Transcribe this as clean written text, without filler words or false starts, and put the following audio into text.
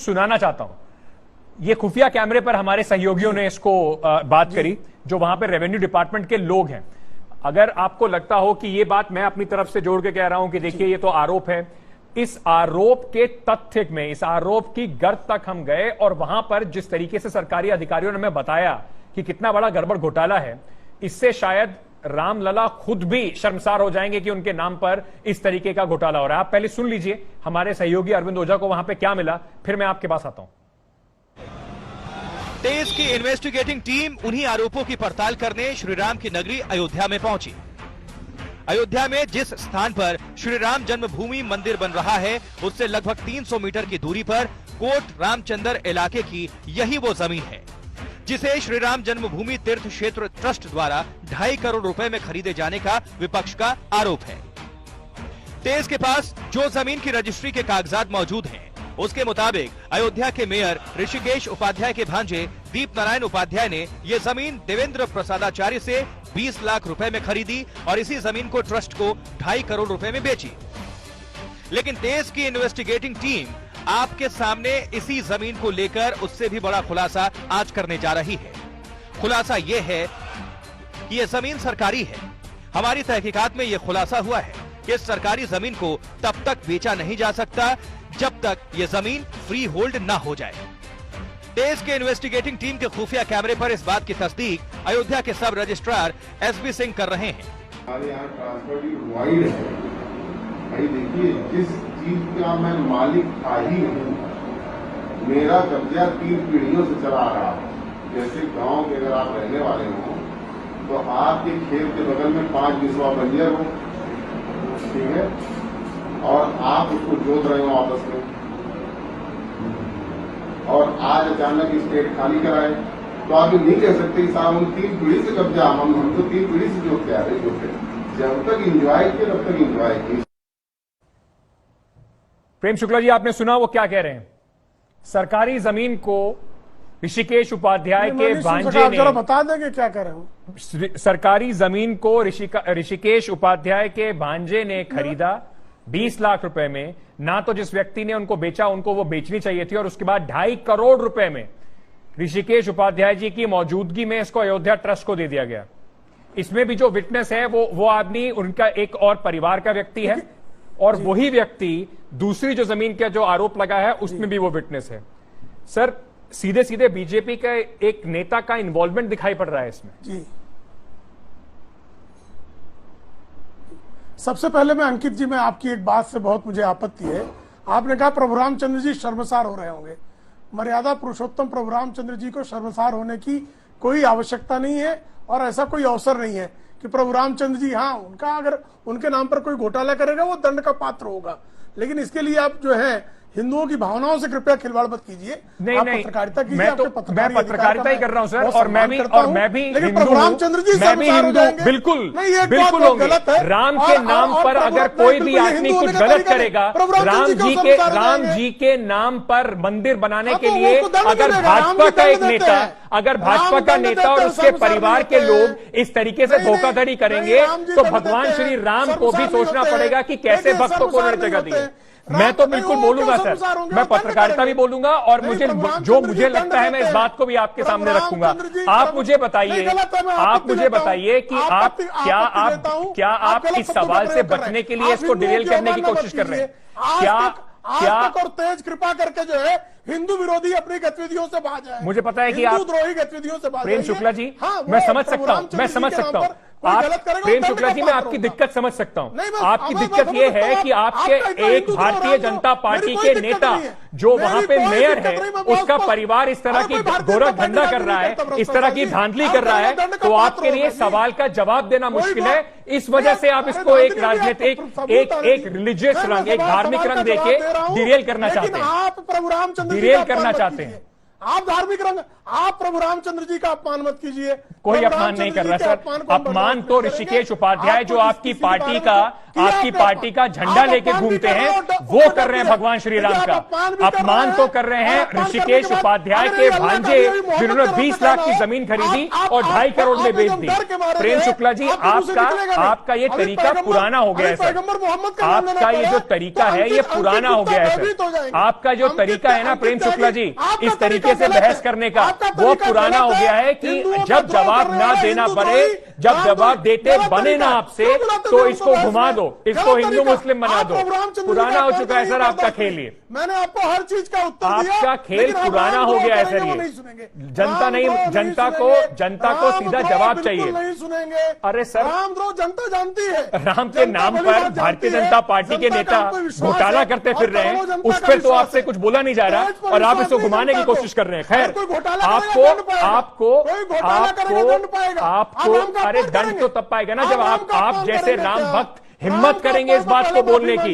सुनाना चाहता हूं। ये खुफिया कैमरे पर हमारे सहयोगियों ने इसको बात करी, जो वहां पर रेवेन्यू डिपार्टमेंट के लोग हैं। अगर आपको लगता हो कि ये बात मैं अपनी तरफ से जोड़ के कह रहा हूं कि देखिए ये तो आरोप है, इस आरोप के तथ्य में, इस आरोप की गर्त तक हम गए और वहां पर जिस तरीके से सरकारी अधिकारियों ने हमें बताया कि कितना बड़ा गड़बड़ घोटाला है, इससे शायद रामलला खुद भी शर्मसार हो जाएंगे कि उनके नाम पर इस तरीके का घोटाला हो रहा है। आप पहले सुन लीजिए हमारे सहयोगी अरविंद ओझा को वहां पे क्या मिला, फिर मैं आपके पास आता हूं। तेज की इन्वेस्टिगेटिंग टीम उन्हीं आरोपों की पड़ताल करने श्रीराम की नगरी अयोध्या में पहुंची। अयोध्या में जिस स्थान पर श्री राम जन्मभूमि मंदिर बन रहा है, उससे लगभग 300 मीटर की दूरी पर कोट रामचंद्र इलाके की यही वो जमीन है जिसे श्री राम जन्मभूमि तीर्थ क्षेत्र ट्रस्ट द्वारा 2.5 करोड़ रुपए में खरीदे जाने का विपक्ष का आरोप है। तेज के पास जो जमीन की रजिस्ट्री के कागजात मौजूद हैं, उसके मुताबिक अयोध्या के मेयर ऋषिकेश उपाध्याय के भांजे दीप नारायण उपाध्याय ने ये जमीन देवेंद्र प्रसादाचार्य से 20 लाख रुपए में खरीदी और इसी जमीन को ट्रस्ट को 2.5 करोड़ रुपए में बेची। लेकिन तेज की इन्वेस्टिगेटिंग टीम आपके सामने इसी जमीन को लेकर उससे भी बड़ा खुलासा आज करने जा रही है। खुलासा यह है कि यह जमीन सरकारी है। हमारी तहकीकात में यह खुलासा हुआ है कि इस सरकारी जमीन को तब तक बेचा नहीं जा सकता जब तक ये जमीन फ्री होल्ड ना हो जाए। तेज के इन्वेस्टिगेटिंग टीम के खुफिया कैमरे पर इस बात की तस्दीक अयोध्या के सब रजिस्ट्रार एसबी सिंह कर रहे हैं। हमारे यहाँ ट्रांसफर वाइड है भाई। देखिए, जिस चीज का मैं मालिक था ही हूँ, मेरा कब्जा 3 पीढ़ियों से चला आ रहा है। जैसे गांव के अगर आप रहने वाले हो तो आपके खेत के बगल में 5 बिस्वा बंजर हो, ठीक है, और आप उसको जोत रहे हो आपस में, और आज अचानक स्टेट खाली कराए, तो आप ये नहीं कह सकते कि साहब हम 3 पीढ़ी से कब्जा, हम तो 3 पीढ़ी से जोत के आ रहे जोते। जब तक इंजॉय किए तब तक इंजॉय किए। प्रेम शुक्ला जी, आपने सुना वो क्या कह रहे हैं। सरकारी जमीन को ऋषिकेश उपाध्याय के भांजे ने, बता देंगे क्या कह रहे हो। सरकारी जमीन को ऋषिकेश उपाध्याय के भांजे ने खरीदा 20 लाख रुपए में। ना तो जिस व्यक्ति ने उनको बेचा उनको वो बेचनी चाहिए थी, और उसके बाद 2.5 करोड़ रुपए में ऋषिकेश उपाध्याय जी की मौजूदगी में इसको अयोध्या ट्रस्ट को दे दिया गया। इसमें भी जो विटनेस है वो आदमी उनका एक और परिवार का व्यक्ति है, और वही व्यक्ति दूसरी जो जमीन का जो आरोप लगा है उसमें भी वो विटनेस है। सर, सीधे सीधे बीजेपी का एक नेता का इन्वॉल्वमेंट दिखाई पड़ रहा है इसमें। जी, सबसे पहले मैं अंकित जी, मैं आपकी एक बात से बहुत मुझे आपत्ति है। आपने कहा प्रभु रामचंद्र जी शर्मसार हो रहे होंगे। मर्यादा पुरुषोत्तम प्रभु रामचंद्र जी को शर्मसार होने की कोई आवश्यकता नहीं है, और ऐसा कोई अवसर नहीं है कि प्रभु रामचंद्र जी, हाँ, उनका अगर उनके नाम पर कोई घोटाला करेगा वो दंड का पात्र होगा, लेकिन इसके लिए आप जो है हिंदुओं की भावनाओं से कृपया खिलवाड़ मत कीजिए। नहीं, पत्रकारिता कीजिए। मैं पत्रकारिता ही कर रहा हूं सर, और मैं भी लेकिन प्रभु रामचंद्र जी मैं भी हिंदू, बिल्कुल बिल्कुल होंगे। राम के नाम पर अगर कोई भी आदमी कुछ गलत करेगा, राम जी के नाम पर मंदिर बनाने के लिए अगर भाजपा का एक नेता, अगर भाजपा का नेता और उसके परिवार के लोग इस तरीके से धोखाधड़ी करेंगे, तो भगवान श्री राम को भी सोचना पड़ेगा कि कैसे भक्तों को उन्होंने जगह दी है। मैं तो बिल्कुल बोलूंगा सर, मैं पत्रकारिता भी बोलूंगा, और मुझे जो मुझे लगता है मैं इस बात को भी आपके सामने रखूंगा। आप मुझे बताइए कि आप क्या इस सवाल से बचने के लिए इसको डिरेल करने की कोशिश कर रहे हैं? क्या और तेज कृपा करके जो है हिंदू विरोधी अपनी गतिविधियों से बाहर जाए। मुझे पता है कि आप द्रोही गतिविधियों से बाहर। प्रेम शुक्ला जी, मैं समझ सकता हूं, आप प्रेम शुक्ला जी, मैं आपकी दिक्कत समझ सकता हूं। आपकी दिक्कत यह है कि आपके एक भारतीय जनता पार्टी के नेता जो वहां पे मेयर है, उसका परिवार इस तरह की गोरख धंधा कर रहा है, इस तरह की धांधली कर रहा है, तो आपके लिए सवाल का जवाब देना मुश्किल है। इस वजह से आप इसको एक राजनीतिक, एक रिलीजियस रंग, एक धार्मिक रंग देके डिरेल करना चाहते हैं, आप प्रभु रामचंद्र डिरेल करना चाहते हैं। आप धार्मिक रंग, आप प्रभु रामचंद्र जी का अपमान मत कीजिए। कोई प्रभु अपमान नहीं कर रहा रामचंद्र जी के सर। को हम अपमान बर्दाश्त तो नहीं ऋषिकेश करेंगे। उपाध्याय आपको जो आपकी किसी बारे पार्टी में का किया आपकी आपने पार्टी का अपमान। झंडा आप लेके अपमान भी घूमते कर रहे हैं, हो, वो डर कर रहे हैं भी है। भगवान श्री राम देखिए, का। आप अपमान भी कर रहे अपमान हैं। तो कर रहे हैं और अपमान करने ऋषिकेश के बाद उपाध्याय अगर के ये अल्लाह का भांजे दिया हुई मोहब्बत जिन्होंने का 20 लाख की कहना है। जमीन खरीदी आप- और 2.5 करोड़ में आप बेच जब दी। डर के मारे प्रेम गए, शुक्ला जी, आपको मुझसे निकलेगा नहीं। आपका ये अभी तरीका पैगंबर- पुराना हो गया है अभी सर। पैगंबर मोहम्मद का नाम लेना आपका ये पड़ा जो है, तरीका तो है ये अंकित- पुराना हो अंकित गया है भयभीत हो सर। जाएंगे। आपका जो अंकित- तरीका है ना अंकित प्रेम शुक्ला जी, आपका इस तरीके से तरीका बहस गलत करने है। का आपका वो तरीका पुराना गलत हो गया है कि हिंदुओं का जब द्रोह जवाब करने ना वाला देना हिंदू पड़े, द्रोही, जब राम जवाब द्रोही, देते गलत बने ना तरीका। आपसे क्यों बुलाते तो थे इसको उसको घुमा बहस दो, में? इसको गलत हिंदू तरीका। मुस्लिम बना आप दो। प्रभु रामचंद्र जी पुराना का हो अपमान चुका है नहीं सर आपका बर्दाश्त खेल करेंगे। ये। मैंने आपको हर चीज का उत्तर दिया, आपका खेल लेकिन आप पुराना राम हो द्रोह गया है करेंगे, सर वो ये। नहीं सुनेंगे। जनता राम नहीं, द्रोह जनता को सुनेंगे। जनता को राम सीधा द्रोह जवाब बिल्कुल चाहिए। नहीं सुनेंगे। अरे सर, राम द्रोह जनता जानती है। राम के जनता नाम भली पर बात जानती भारतीय है। जनता पार्टी के जनता का नेता आप पे विश्वास घोटाला है करते और फिर रहे करोड़ों हैं, जनता उस का पर तो विश्वास आपसे है। कुछ बोला नहीं जा रहा देश पर और आप विश्वास इसको नहीं घुमाने की जनता को। कोशिश कर रहे हैं। खैर, कोई घोटाला आपको करेगा, दंड पाएगा। आपको कोई घोटाला करेगा, दंड पाएगा। आपको आप राम का अरे अपमान अरे दंड करेंगे। तो तब पाएगा ना आप जब राम आप का अपमान जैसे करेंगे राम क्या? भक्त राम हिम्मत का करेंगे इस अपमान बात पहले को बोलने माफी की